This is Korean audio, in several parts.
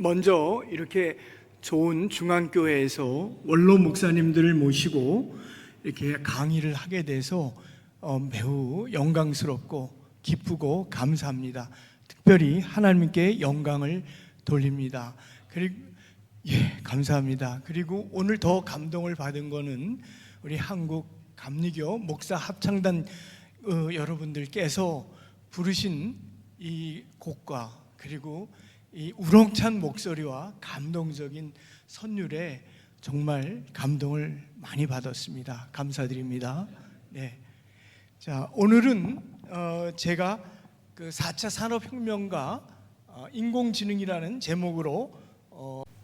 먼저 이렇게 좋은 중앙교회에서 원로 목사님들을 모시고 이렇게 강의를 하게 돼서 매우 영광스럽고 기쁘고 감사합니다. 특별히 하나님께 영광을 돌립니다. 그리고 감사합니다. 그리고 오늘 더 감동을 받은 거는 우리 한국 감리교 목사 합창단 여러분들께서 부르신 이 곡과 그리고 이 우렁찬 목소리와 감동적인 선율에 정말 감동을 많이 받았습니다. 감사드립니다. 네. 자, 오늘은 제가 그 4차 산업혁명과 인공지능이라는 제목으로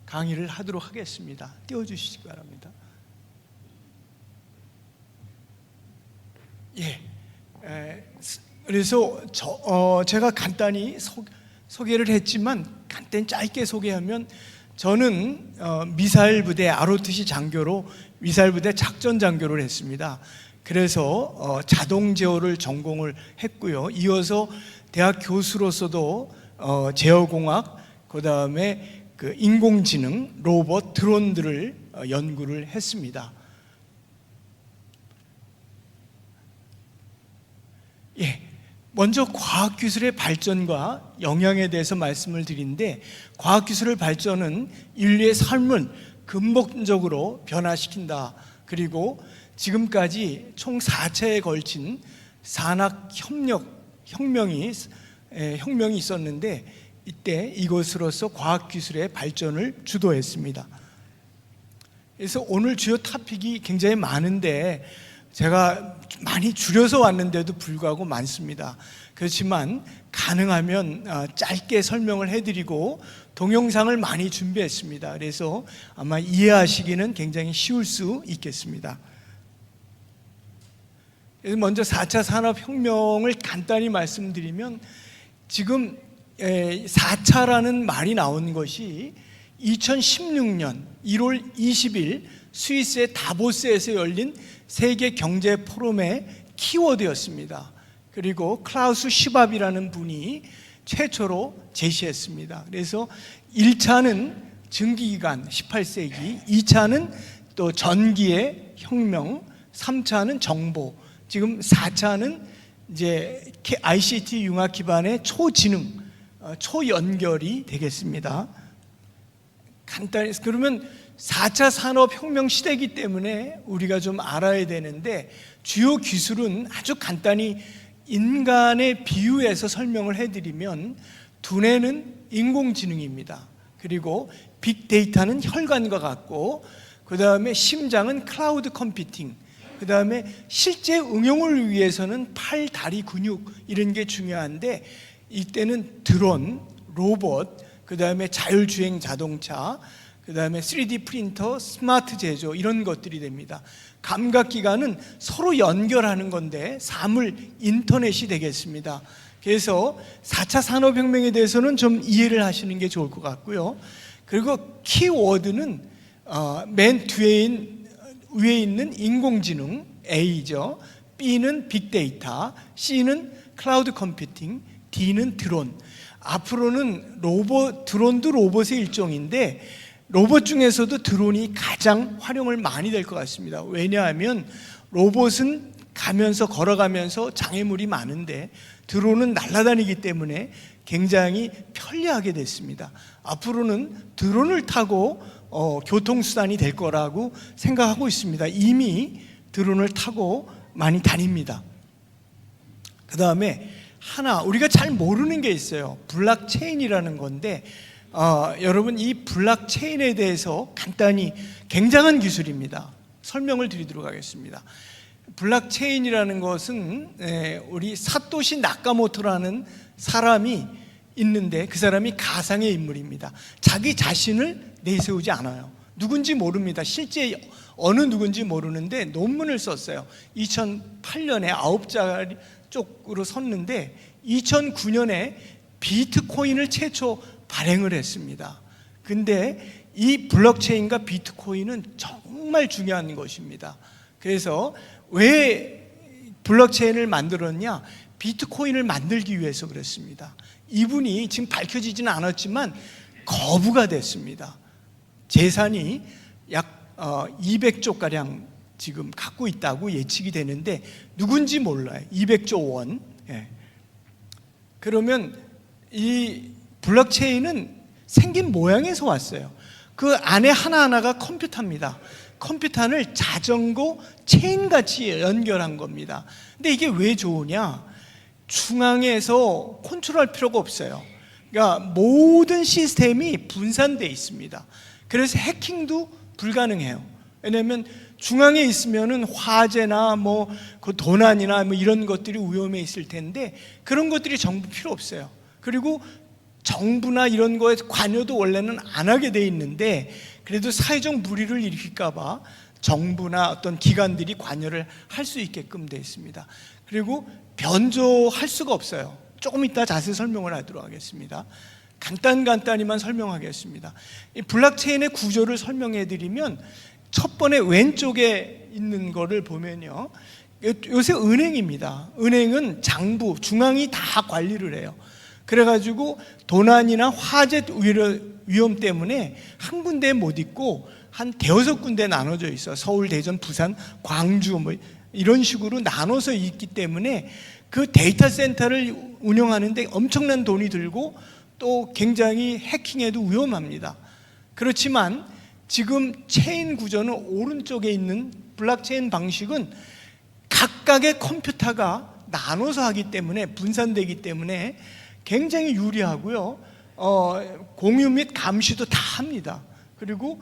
강의를 하도록 하겠습니다. 띄워주시기 바랍니다. 그래서 제가 간단히 소개를 했지만 간단히 짧게 소개하면 저는 미사일 부대 ROTC 장교로 미사일 부대 작전 장교를 했습니다. 그래서 자동 제어를 전공을 했고요. 이어서 대학 교수로서도 제어공학, 그 다음에 그 인공지능, 로봇, 드론들을 연구를 했습니다. 먼저 과학기술의 발전과 영향에 대해서 말씀을 드리는데, 과학기술의 발전은 인류의 삶을 근본적으로 변화시킨다. 그리고 지금까지 총 4차에 걸친 산학혁명이 있었는데, 이때 이것으로서 과학기술의 발전을 주도했습니다. 그래서 오늘 주요 토픽이 굉장히 많은데 제가 많이 줄여서 왔는데도 불구하고 많습니다. 그렇지만 가능하면 짧게 설명을 해드리고 동영상을 많이 준비했습니다. 그래서 아마 이해하시기는 굉장히 쉬울 수 있겠습니다. 그래서 먼저 4차 산업혁명을 간단히 말씀드리면, 지금 4차라는 말이 나온 것이 2016년 1월 20일 스위스의 다보스에서 열린 세계 경제 포럼의 키워드였습니다. 그리고 클라우스 슈밥이라는 분이 최초로 제시했습니다. 그래서 1차는 증기기관 18세기, 2차는 또 전기의 혁명, 3차는 정보, 지금 4차는 이제 ICT 융합 기반의 초지능, 초연결이 되겠습니다. 간단히 그러면 4차 산업혁명 시대이기 때문에 우리가 좀 알아야 되는데, 주요 기술은 아주 간단히 인간의 비유해서 설명을 해드리면, 두뇌는 인공지능입니다. 그리고 빅데이터는 혈관과 같고, 그 다음에 심장은 클라우드 컴퓨팅, 그 다음에 실제 응용을 위해서는 팔, 다리, 근육 이런 게 중요한데, 이때는 드론, 로봇, 그 다음에 자율주행 자동차, 그 다음에 3D 프린터, 스마트 제조 이런 것들이 됩니다. 감각기관은 서로 연결하는 건데 사물 인터넷이 되겠습니다. 그래서 4차 산업혁명에 대해서는 좀 이해를 하시는 게 좋을 것 같고요. 그리고 키워드는 맨 위에 있는 인공지능 A죠. B는 빅데이터, C는 클라우드 컴퓨팅, D는 드론. 앞으로는 드론도 로봇의 일종인데, 로봇 중에서도 드론이 가장 활용을 많이 될 것 같습니다. 왜냐하면 로봇은 걸어가면서 장애물이 많은데 드론은 날아다니기 때문에 굉장히 편리하게 됐습니다. 앞으로는 드론을 타고 교통수단이 될 거라고 생각하고 있습니다. 이미 드론을 타고 많이 다닙니다. 그 다음에 우리가 잘 모르는 게 있어요. 블록체인이라는 건데, 여러분 이 블록체인에 대해서 간단히, 굉장한 기술입니다. 설명을 드리도록 하겠습니다. 블록체인이라는 것은 우리 사토시 나카모토라는 사람이 있는데, 그 사람이 가상의 인물입니다. 자기 자신을 내세우지 않아요. 누군지 모릅니다. 실제 어느 누군지 모르는데 논문을 썼어요. 2008년에 9자리 쪽으로 섰는데 2009년에 비트코인을 최초 발행을 했습니다. 근데 이 블록체인과 비트코인은 정말 중요한 것입니다. 그래서 왜 블록체인을 만들었냐? 비트코인을 만들기 위해서 그랬습니다. 이분이 지금 밝혀지지는 않았지만 거부가 됐습니다. 재산이 약 200조가량 지금 갖고 있다고 예측이 되는데 누군지 몰라요. 200조 원. 예. 그러면 이 블록체인은 생긴 모양에서 왔어요. 그 안에 하나하나가 컴퓨터입니다. 컴퓨터를 자전거 체인같이 연결한 겁니다. 근데 이게 왜 좋으냐? 중앙에서 컨트롤할 필요가 없어요. 그러니까 모든 시스템이 분산되어 있습니다. 그래서 해킹도 불가능해요. 왜냐하면 중앙에 있으면은 화재나 그 도난이나 이런 것들이 위험해 있을 텐데 그런 것들이 전부 필요 없어요. 그리고 정부나 이런 거에 관여도 원래는 안 하게 돼 있는데 그래도 사회적 무리를 일으킬까 봐 정부나 어떤 기관들이 관여를 할 수 있게끔 돼 있습니다. 그리고 변조할 수가 없어요. 조금 이따 자세히 설명을 하도록 하겠습니다. 간단히만 설명하겠습니다. 이 블록체인의 구조를 설명해 드리면 첫 번에 왼쪽에 있는 거를 보면요, 요새 은행입니다. 은행은 장부, 중앙이 다 관리를 해요. 그래가지고 도난이나 화재 위험 때문에 한 군데에 못 있고 한 대여섯 군데 나눠져 있어. 서울, 대전, 부산, 광주 이런 식으로 나눠서 있기 때문에 그 데이터 센터를 운영하는데 엄청난 돈이 들고 또 굉장히 해킹에도 위험합니다. 그렇지만 지금 체인 구조는 오른쪽에 있는 블록체인 방식은 각각의 컴퓨터가 나눠서 하기 때문에 분산되기 때문에 굉장히 유리하고요. 공유 및 감시도 다 합니다. 그리고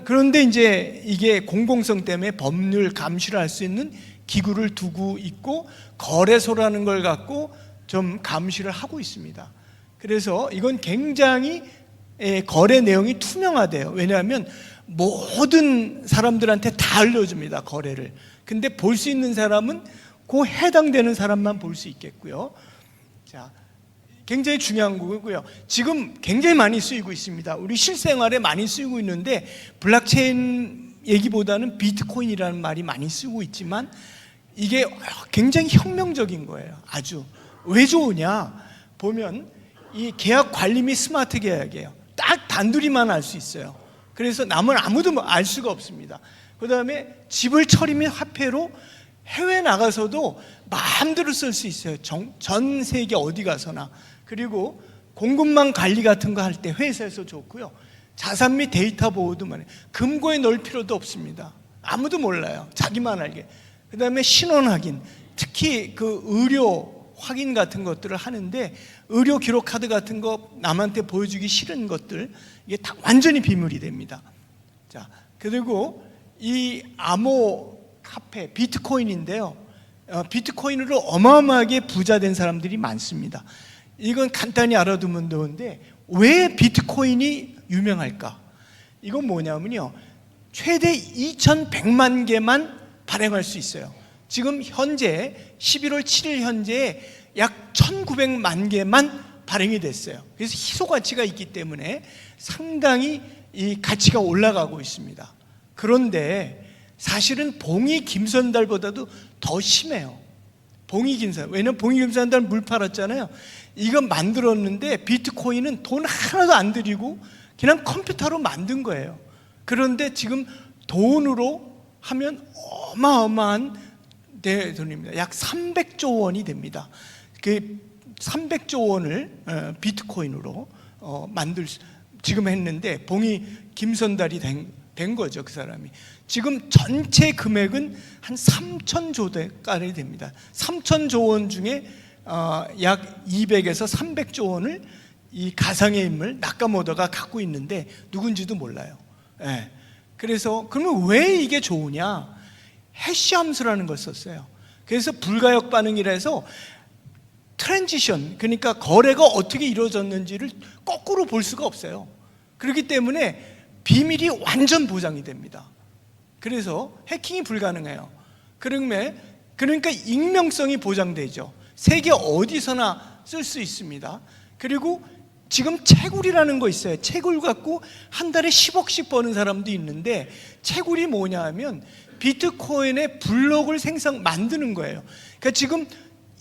그런데 이제 이게 공공성 때문에 법률 감시를 할 수 있는 기구를 두고 있고 거래소라는 걸 갖고 좀 감시를 하고 있습니다. 그래서 이건 굉장히 거래 내용이 투명하대요. 왜냐하면 모든 사람들한테 다 알려줍니다, 거래를. 근데 볼 수 있는 사람은 그 해당되는 사람만 볼 수 있겠고요. 자, 굉장히 중요한 거고요. 지금 굉장히 많이 쓰이고 있습니다. 우리 실생활에 많이 쓰이고 있는데 블록체인 얘기보다는 비트코인이라는 말이 많이 쓰고 있지만 이게 굉장히 혁명적인 거예요. 아주. 왜 좋으냐? 보면 이 계약 관리 및 스마트 계약이에요. 딱 단둘이만 알 수 있어요. 그래서 남은 아무도 알 수가 없습니다. 그 다음에 지불 처리 및 화폐로 해외 나가서도 마음대로 쓸 수 있어요. 전 세계 어디 가서나. 그리고 공급망 관리 같은 거 할 때 회사에서 좋고요. 자산 및 데이터 보호도 많아요. 금고에 넣을 필요도 없습니다. 아무도 몰라요. 자기만 알게. 그 다음에 신원 확인, 특히 그 의료 확인 같은 것들을 하는데 의료 기록 카드 같은 거 남한테 보여주기 싫은 것들 이게 다 완전히 비밀이 됩니다. 자, 그리고 이 암호화폐 비트코인인데요. 비트코인으로 어마어마하게 부자 된 사람들이 많습니다. 이건 간단히 알아두면 되는데 왜 비트코인이 유명할까? 이건 뭐냐면요, 최대 2100만 개만 발행할 수 있어요. 지금 현재 11월 7일 현재 약 1900만 개만 발행이 됐어요. 그래서 희소 가치가 있기 때문에 상당히 이 가치가 올라가고 있습니다. 그런데 사실은 봉이 김선달보다도 더 심해요. 봉이 김선달. 왜냐면 봉이 김선달 물 팔았잖아요. 이거 만들었는데 비트코인은 돈 하나도 안 들이고 그냥 컴퓨터로 만든 거예요. 그런데 지금 돈으로 하면 어마어마한 돈입니다. 약 300조 원이 됩니다. 그 300조 원을 비트코인으로 지금 했는데 봉이 김선달이 된 거죠, 그 사람이. 지금 전체 금액은 한 3,000조까지 됩니다. 3,000조 원 중에 약 200에서 300조 원을 이 가상의 인물 나카모토가 갖고 있는데 누군지도 몰라요. 예. 그래서 그러면 왜 이게 좋으냐? 해시 함수라는 걸 썼어요. 그래서 불가역 반응이라 해서 트랜지션, 그러니까 거래가 어떻게 이루어졌는지를 거꾸로 볼 수가 없어요. 그렇기 때문에 비밀이 완전 보장이 됩니다. 그래서 해킹이 불가능해요. 그러니까 익명성이 보장되죠. 세계 어디서나 쓸 수 있습니다. 그리고 지금 채굴이라는 거 있어요. 채굴 갖고 한 달에 10억씩 버는 사람도 있는데 채굴이 뭐냐 하면 비트코인의 블록을 만드는 거예요. 그러니까 지금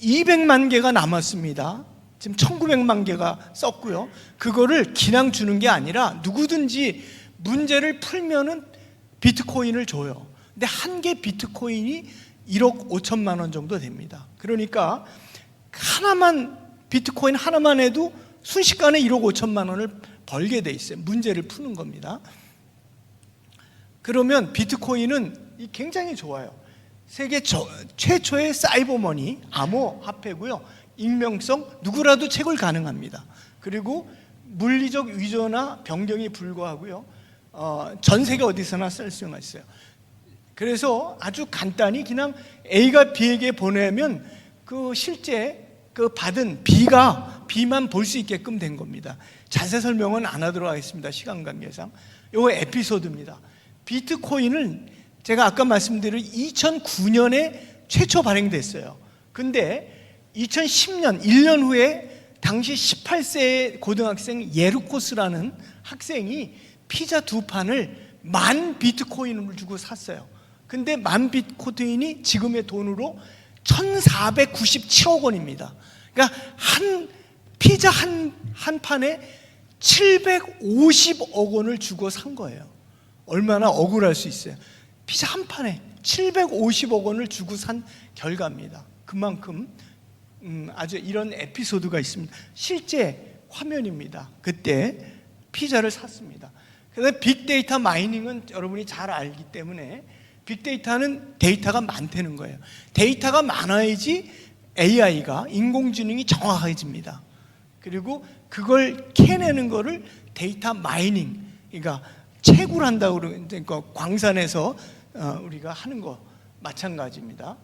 200만 개가 남았습니다. 지금 1900만 개가 썼고요. 그거를 그냥 주는 게 아니라 누구든지 문제를 풀면은 비트코인을 줘요. 근데 한 개 비트코인이 1억 5천만 원 정도 됩니다. 그러니까 하나만, 비트코인 하나만 해도 순식간에 1억 5천만 원을 벌게 돼 있어요. 문제를 푸는 겁니다. 그러면 비트코인은 굉장히 좋아요. 세계 최초의 사이버머니, 암호화폐고요. 익명성, 누구라도 채굴 가능합니다. 그리고 물리적 위조나 변경이 불가하고요. 전 세계 어디서나 쓸 수가 있어요. 그래서 아주 간단히 그냥 A가 B에게 보내면 그 실제 그 받은 B만 볼 수 있게끔 된 겁니다. 자세 설명은 안 하도록 하겠습니다. 시간 관계상. 이거 에피소드입니다. 비트코인은 제가 아까 말씀드린 2009년에 최초 발행됐어요. 근데 2010년 1년 후에 당시 18세의 고등학생 예루코스라는 학생이 피자 2판을 10,000 비트코인을 주고 샀어요. 근데 10,000 비트코인이 지금의 돈으로 1,497억 원입니다. 그러니까 피자 한 판에 750억 원을 주고 산 거예요. 얼마나 억울할 수 있어요. 피자 한 판에 750억 원을 주고 산 결과입니다. 그만큼 아주 이런 에피소드가 있습니다. 실제 화면입니다. 그때 피자를 샀습니다. 그래서 빅데이터 마이닝은 여러분이 잘 알기 때문에 빅데이터는 데이터가 많다는 거예요. 데이터가 많아야지 AI가, 인공지능이 정확해집니다. 그리고 그걸 캐내는 거를 데이터 마이닝, 그러니까 채굴한다고 그러는데 광산에서 우리가 하는 거 마찬가지입니다.